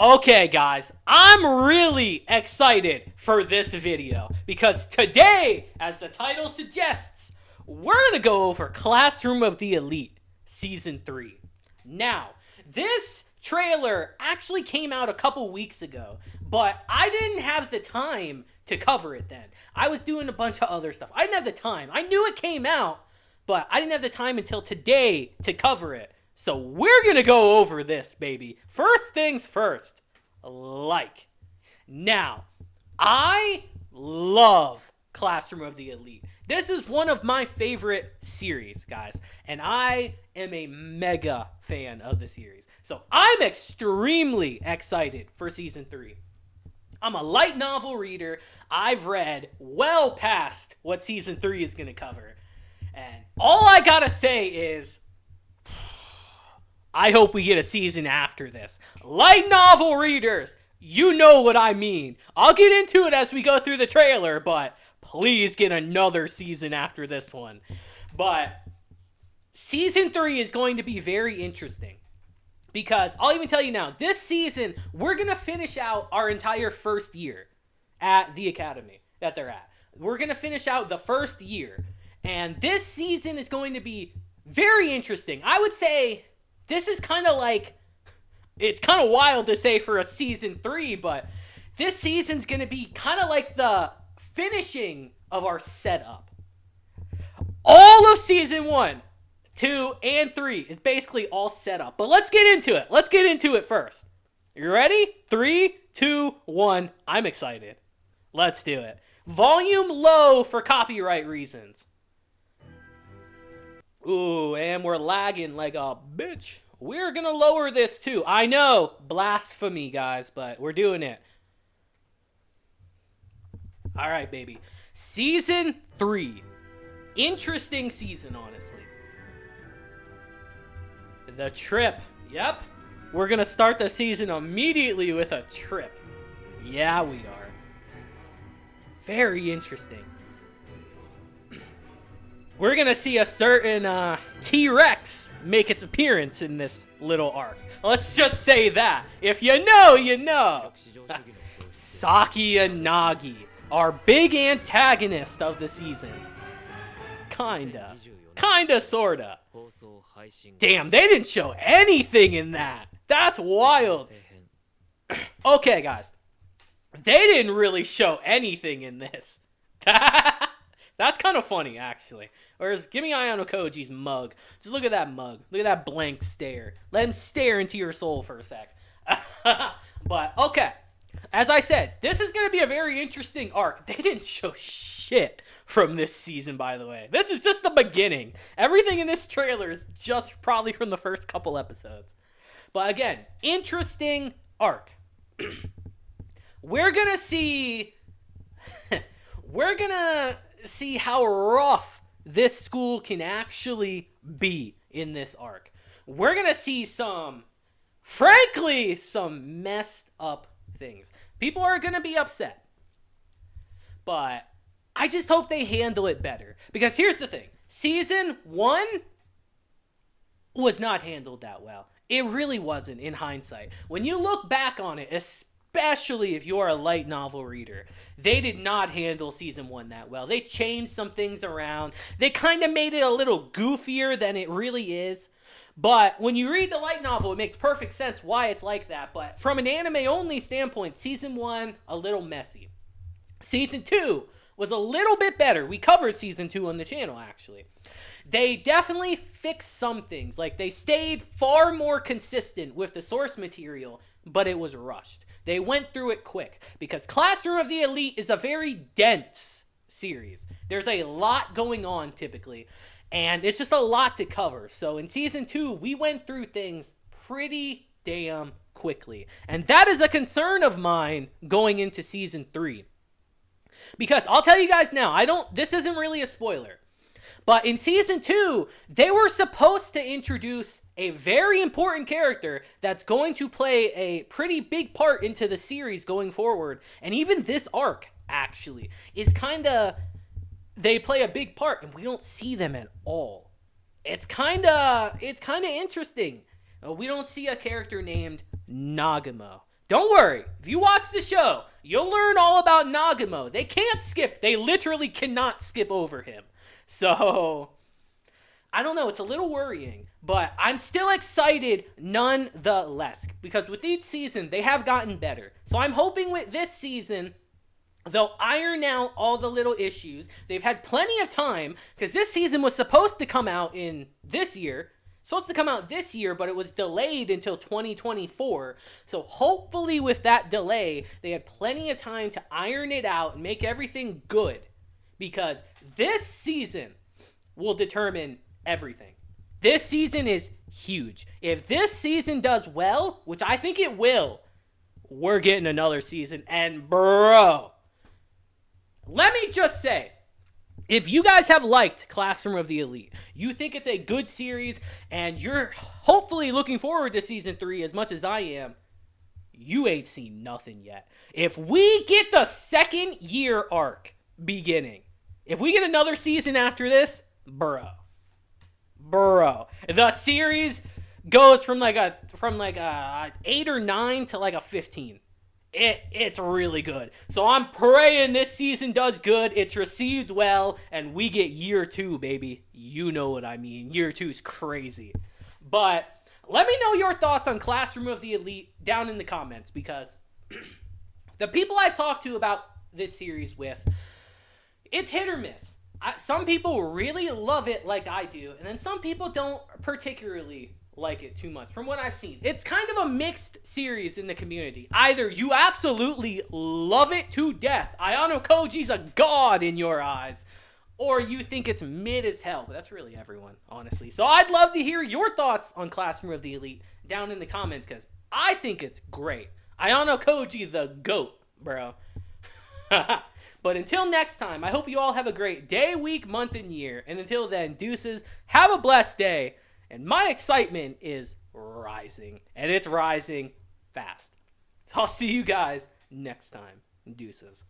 Okay, guys, I'm really excited for this video because today, as the title suggests, we're going to go over Classroom of the Elite Season 3. Now, this trailer actually came out a couple weeks ago, but I didn't have the time to cover it then. I was doing a bunch of other stuff. I didn't have the time. I knew it came out, but I didn't have the time until today to cover it. So we're going to go over this, baby. First things first, like. Now, I love Classroom of the Elite. This is one of my favorite series, guys. And I am a mega fan of the series. So I'm extremely excited for Season 3. I'm a light novel reader. I've read well past what Season 3 is going to cover. And all I gotta say is, I hope we get a season after this. Light novel readers, you know what I mean. I'll get into it as we go through the trailer, but please get another season after this one. But Season 3 is going to be very interesting. Because, I'll even tell you now, this season, we're going to finish out our entire first year at the academy that they're at. We're going to finish out the first year. And this season is going to be very interesting. I would say this is kind of like, it's kind of wild to say for a Season 3, but this season's going to be kind of like the finishing of our setup. All of Season 1, 2, and 3 is basically all set up. But let's get into it. Let's get into it first. You ready? 3, 2, 1. I'm excited. Let's do it. Volume low for copyright reasons. Ooh, and we're lagging like a bitch. We're gonna lower this too. I know, blasphemy, guys, but we're doing it. All right, baby. Season 3. Interesting season, honestly. The trip. Yep. We're gonna start the season immediately with a trip. Yeah, we are. Very interesting. We're going to see a certain T-Rex make its appearance in this little arc. Let's just say that. If you know, you know. Saki Yanagi, our big antagonist of the season. Kinda. Kinda, sorta. Damn, they didn't show anything in that. That's wild. Okay, guys. They didn't really show anything in this. That's kind of funny, actually. Whereas, give me AYANOGOD's mug. Just look at that mug. Look at that blank stare. Let him stare into your soul for a sec. But, okay. As I said, this is going to be a very interesting arc. They didn't show shit from this season, by the way. This is just the beginning. Everything in this trailer is just probably from the first couple episodes. But again, interesting arc. We're going to see... We're going to see how rough this school can actually be in this arc. We're going to see frankly, some messed up things. People are going to be upset. But I just hope they handle it better. Because here's the thing. Season 1 was not handled that well. It really wasn't, in hindsight. When you look back on it, especially if you're a light novel reader, they did not handle Season 1 that well. They changed some things around. They kind of made it a little goofier than it really is. But when you read the light novel, it makes perfect sense why it's like that. But from an anime-only standpoint, Season 1, a little messy. Season 2 was a little bit better. We covered Season 2 on the channel, actually. They definitely fixed some things. Like, they stayed far more consistent with the source material, but it was rushed. They went through it quick because Classroom of the Elite is a very dense series. There's a lot going on typically, and it's just a lot to cover. So in Season 2, we went through things pretty damn quickly. And that is a concern of mine going into Season 3. Because I'll tell you guys now, this isn't really a spoiler. But in Season 2, they were supposed to introduce a very important character that's going to play a pretty big part into the series going forward. And even this arc, actually, is kind of... They play a big part, and we don't see them at all. It's kind of interesting. We don't see a character named Nagamo. Don't worry. If you watch the show, you'll learn all about Nagamo. They can't skip. They literally cannot skip over him. So, I don't know. It's a little worrying. But I'm still excited nonetheless. Because with each season, they have gotten better. So I'm hoping with this season, they'll iron out all the little issues. They've had plenty of time. Because this season was supposed to come out in this year. Supposed to come out this year, but it was delayed until 2024. So hopefully with that delay, they had plenty of time to iron it out and make everything good. Because this season will determine everything. This season is huge. If this season does well, which I think it will, we're getting another season. And bro, let me just say, if you guys have liked Classroom of the Elite, you think it's a good series, and you're hopefully looking forward to Season 3 as much as I am, you ain't seen nothing yet. If we get the second year arc beginning, if we get another season after this, bro, the series goes from like a 8 or 9 to like a 15. It's really good. So I'm praying this season does good. It's received well, and we get year 2, baby. You know what I mean. Year 2's crazy. But let me know your thoughts on Classroom of the Elite down in the comments, because the people I've talked to about this series with, it's hit or miss. Some people really love it like I do, and then some people don't particularly like it too much from what I've seen. It's kind of a mixed series in the community. Either you absolutely love it to death, Ayano Koji's a god in your eyes, or you think it's mid as hell. But that's really everyone, honestly. So I'd love to hear your thoughts on Classroom of the Elite down in the comments, because I think it's great. Ayano Koji the GOAT, bro. But until next time, I hope you all have a great day, week, month, and year. And until then, deuces, have a blessed day. And my excitement is rising. And it's rising fast. So I'll see you guys next time. Deuces.